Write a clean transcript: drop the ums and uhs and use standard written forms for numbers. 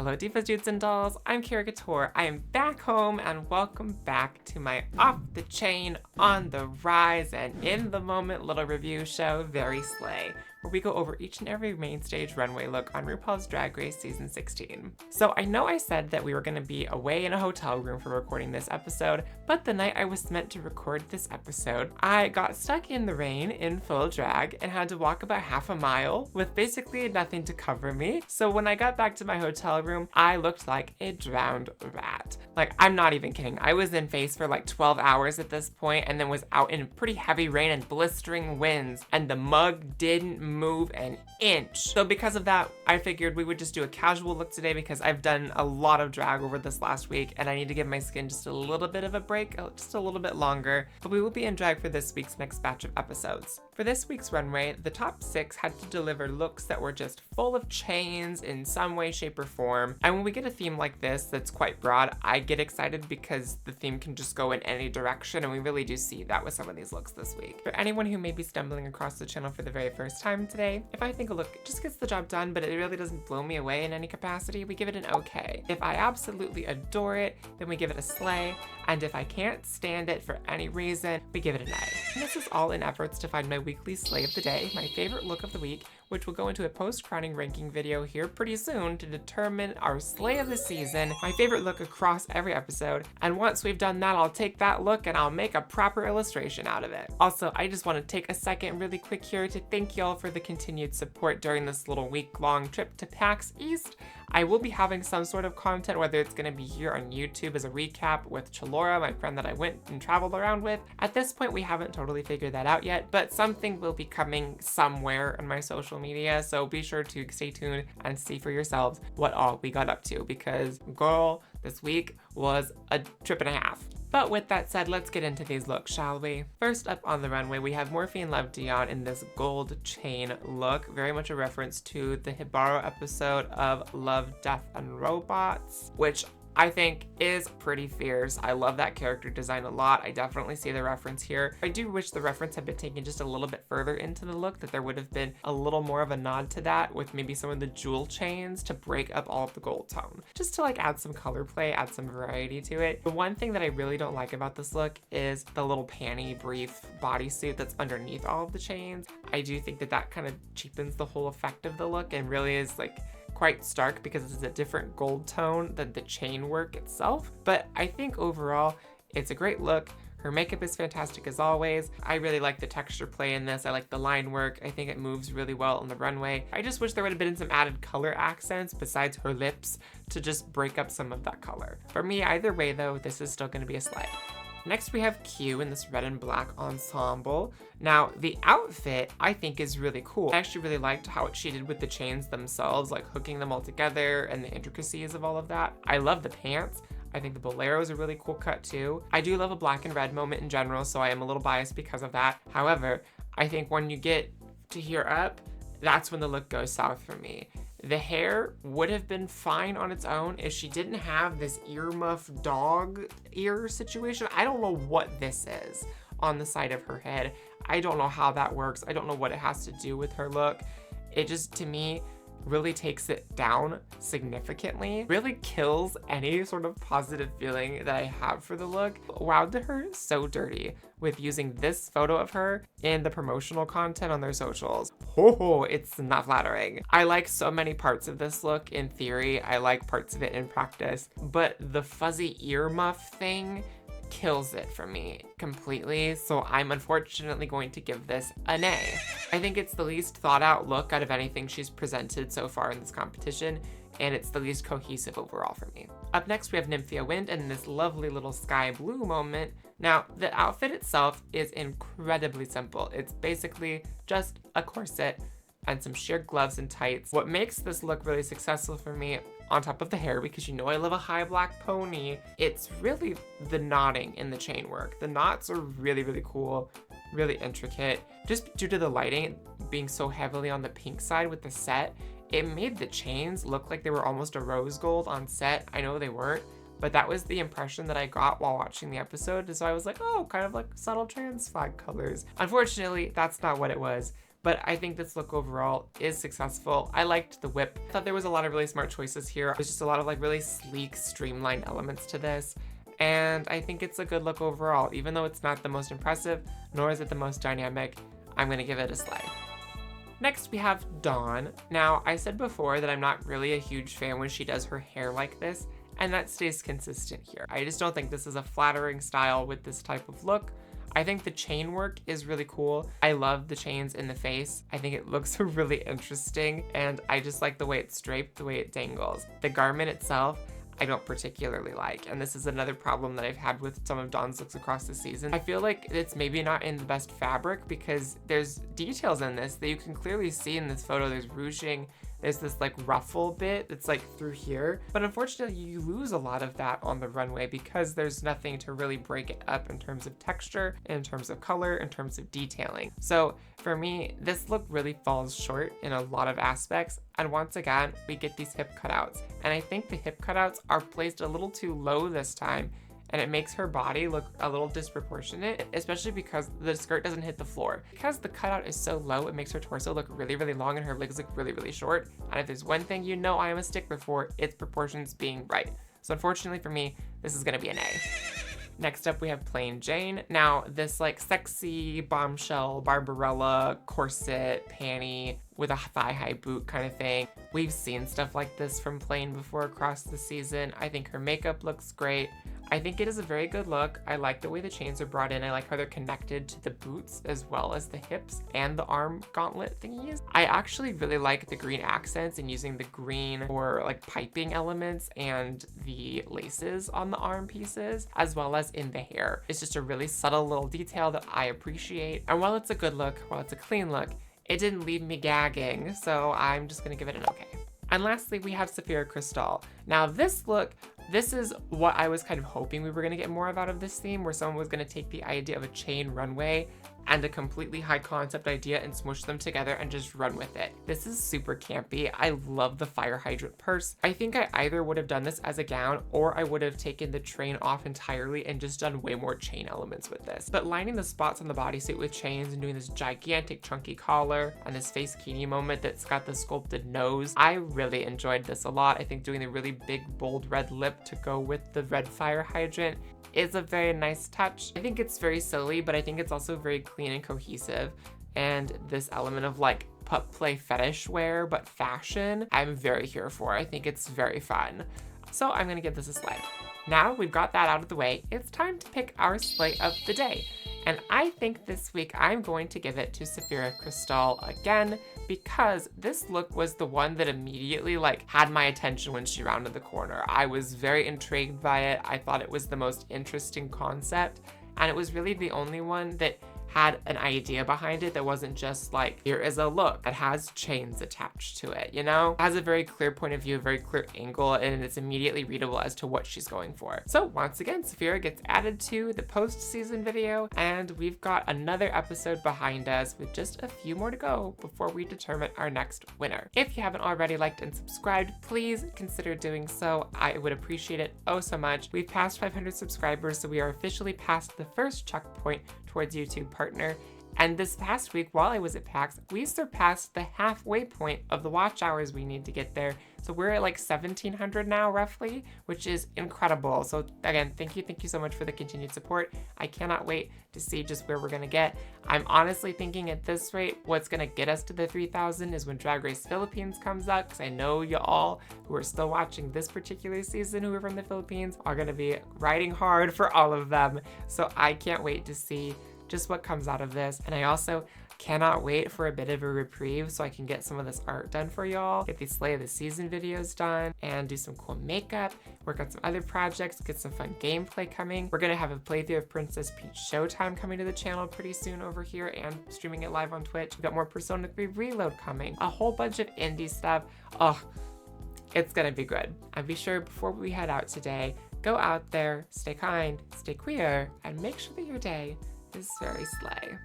Hello divas, dudes, and dolls, I'm Kira Couture. I am back home and welcome back to my off the chain, on the rise, and in the moment little review show, Very Slay, where we go over each and every main stage runway look on RuPaul's Drag Race Season 16. So I know I said that we were going to be away in a hotel room for recording this episode, but the night I was meant to record this episode, I got stuck in the rain in full drag and had to walk about half a mile with basically nothing to cover me. So when I got back to my hotel room, I looked like a drowned rat. Like, I'm not even kidding. I was in face for like 12 hours at this point and then was out in pretty heavy rain and blistering winds, and the mug didn't move an inch. So because of that, I figured we would just do a casual look today because I've done a lot of drag over this last week and I need to give my skin just a little bit of a break, just a little bit longer, but we will be in drag for this week's next batch of episodes. For this week's runway, the top 6 had to deliver looks that were just full of chains in some way, shape, or form. And when we get a theme like this that's quite broad, I get excited because the theme can just go in any direction, and we really do see that with some of these looks this week. For anyone who may be stumbling across the channel for the very first time today, if I think a look just gets the job done, but it really doesn't blow me away in any capacity, we give it an okay. If I absolutely adore it, then we give it a slay, and if I can't stand it for any reason, we give it an A. And this is all in efforts to find my weekly slay of the day, my favorite look of the week, which will go into a post-crowning ranking video here pretty soon to determine our slay of the season, my favorite look across every episode, and once we've done that, I'll take that look and I'll make a proper illustration out of it. Also, I just want to take a second really quick here to thank y'all for the continued support during this little week-long trip to PAX East. I will be having some sort of content, whether it's going to be here on YouTube as a recap with Chalora, my friend that I went and traveled around with. At this point, we haven't totally figured that out yet, but something will be coming somewhere on my social media, so be sure to stay tuned and see for yourselves what all we got up to, because girl, this week was a trip and a half. But with that said, let's get into these looks, shall we? First up on the runway, we have Morphe and Love Dion in this gold chain look, very much a reference to the Hibaro episode of Love, Death, and Robots, which I think is pretty fierce. I love that character design a lot. I definitely see the reference here. I do wish the reference had been taken just a little bit further into the look, that there would have been a little more of a nod to that with maybe some of the jewel chains to break up all of the gold tone. Just to like add some color play, add some variety to it. The one thing that I really don't like about this look is the little panty brief bodysuit that's underneath all of the chains. I do think that that kind of cheapens the whole effect of the look and really is like quite stark because it's a different gold tone than the chain work itself. But I think overall, it's a great look. Her makeup is fantastic as always. I really like the texture play in this. I like the line work. I think it moves really well on the runway. I just wish there would have been some added color accents besides her lips to just break up some of that color. For me, either way though, this is still gonna be a slay. Next we have Q in this red and black ensemble. Now the outfit I think is really cool. I actually really liked how she did with the chains themselves, like hooking them all together and the intricacies of all of that. I love the pants. I think the bolero is a really cool cut too. I do love a black and red moment in general, so I am a little biased because of that. However, I think when you get to here up, that's when the look goes south for me. The hair would have been fine on its own if she didn't have this earmuff dog ear situation. I don't know what this is on the side of her head. I don't know how that works. I don't know what it has to do with her look. It just, to me, really takes it down significantly, really kills any sort of positive feeling that I have for the look. Wow, did her so dirty with using this photo of her in the promotional content on their socials. Oh, it's not flattering. I like so many parts of this look in theory. I like parts of it in practice, but the fuzzy earmuff thing kills it for me completely, so I'm unfortunately going to give this an A. I think it's the least thought out look out of anything she's presented so far in this competition, and it's the least cohesive overall for me. Up next we have Nymphia Wind and this lovely little sky blue moment. Now the outfit itself is incredibly simple. It's basically just a corset and some sheer gloves and tights. What makes this look really successful for me, on top of the hair, because you know I love a high black pony, it's really the knotting in the chain work. The knots are really, really cool, really intricate. Just due to the lighting being so heavily on the pink side with the set, it made the chains look like they were almost a rose gold on set. I know they weren't, but that was the impression that I got while watching the episode. So I was like, oh, kind of like subtle trans flag colors. Unfortunately, that's not what it was. but I think this look overall is successful. I liked the whip. I thought there was a lot of really smart choices here. There's just a lot of like really sleek, streamlined elements to this. And I think it's a good look overall. Even though it's not the most impressive, nor is it the most dynamic, I'm gonna give it a slay. Next, we have Dawn. Now, I said before that I'm not really a huge fan when she does her hair like this, and that stays consistent here. I just don't think this is a flattering style with this type of look. I think the chain work is really cool. I love the chains in the face. I think it looks really interesting, and I just like the way it's draped, the way it dangles. The garment itself, I don't particularly like, and this is another problem that I've had with some of Dawn's looks across the season. I feel like it's maybe not in the best fabric because there's details in this that you can clearly see in this photo. There's ruching, there's this like ruffle bit that's like through here, but unfortunately you lose a lot of that on the runway because there's nothing to really break it up in terms of texture, in terms of color, in terms of detailing. So for me, this look really falls short in a lot of aspects, and once again, we get these hip cutouts, and I think the hip cutouts are placed a little too low this time, and it makes her body look a little disproportionate, especially because the skirt doesn't hit the floor. Because the cutout is so low, it makes her torso look really, really long and her legs look really, really short. And if there's one thing you know I am a stickler for, it's proportions being right. So unfortunately for me, this is gonna be an A. Next up, we have Plain Jane. Now, this like sexy bombshell Barbarella corset panty with a thigh-high boot kind of thing. We've seen stuff like this from Plain before across the season. I think her makeup looks great. I think it is a very good look. I like the way the chains are brought in. I like how they're connected to the boots as well as the hips and the arm gauntlet thingies. I actually really like the green accents and using the green for like piping elements and the laces on the arm pieces, as well as in the hair. It's just a really subtle little detail that I appreciate. And while it's a good look, while it's a clean look, it didn't leave me gagging, so I'm just gonna give it an okay. And lastly, we have Sephira Crystal. Now this look, this is what I was kind of hoping we were gonna get more of out of this theme, where someone was gonna take the idea of a chain runway and a completely high concept idea and smush them together and just run with it. This is super campy. I love the fire hydrant purse. I think I either would have done this as a gown or I would have taken the train off entirely and just done way more chain elements with this. But lining the spots on the bodysuit with chains and doing this gigantic chunky collar and this face bikini moment that's got the sculpted nose, I really enjoyed this a lot. I think doing the really big bold red lip to go with the red fire hydrant is a very nice touch. I think it's very silly, but I think it's also very clean and cohesive. And this element of like pup play fetish wear, but fashion, I'm very here for. I think it's very fun. So I'm gonna give this a slay. Now we've got that out of the way, it's time to pick our slay of the day. And I think this week I'm going to give it to Sephira Crystal again, because this look was the one that immediately like had my attention when she rounded the corner. I was very intrigued by it. I thought it was the most interesting concept, and it was really the only one that had an idea behind it that wasn't just like, here is a look that has chains attached to it, you know? It has a very clear point of view, a very clear angle, and it's immediately readable as to what she's going for. So once again, Sephira gets added to the post-season video, and we've got another episode behind us with just a few more to go before we determine our next winner. If you haven't already liked and subscribed, please consider doing so. I would appreciate it oh so much. We've passed 500 subscribers, so we are officially past the first checkpoint towards YouTube partner. And this past week, while I was at PAX, we surpassed the halfway point of the watch hours we need to get there. So we're at like 1,700 now, roughly, which is incredible. So again, thank you so much for the continued support. I cannot wait to see just where we're gonna get. I'm honestly thinking at this rate, what's gonna get us to the 3,000 is when Drag Race Philippines comes out, because I know you all who are still watching this particular season who are from the Philippines are gonna be riding hard for all of them. So I can't wait to see just what comes out of this. And I also cannot wait for a bit of a reprieve so I can get some of this art done for y'all, get these Slay of the Season videos done, and do some cool makeup, work on some other projects, get some fun gameplay coming. We're gonna have a playthrough of Princess Peach Showtime coming to the channel pretty soon over here and streaming it live on Twitch. We've got more Persona 3 Reload coming, a whole bunch of indie stuff. Oh, it's gonna be good. And be sure before we head out today, go out there, stay kind, stay queer, and make sure that your day is very slay.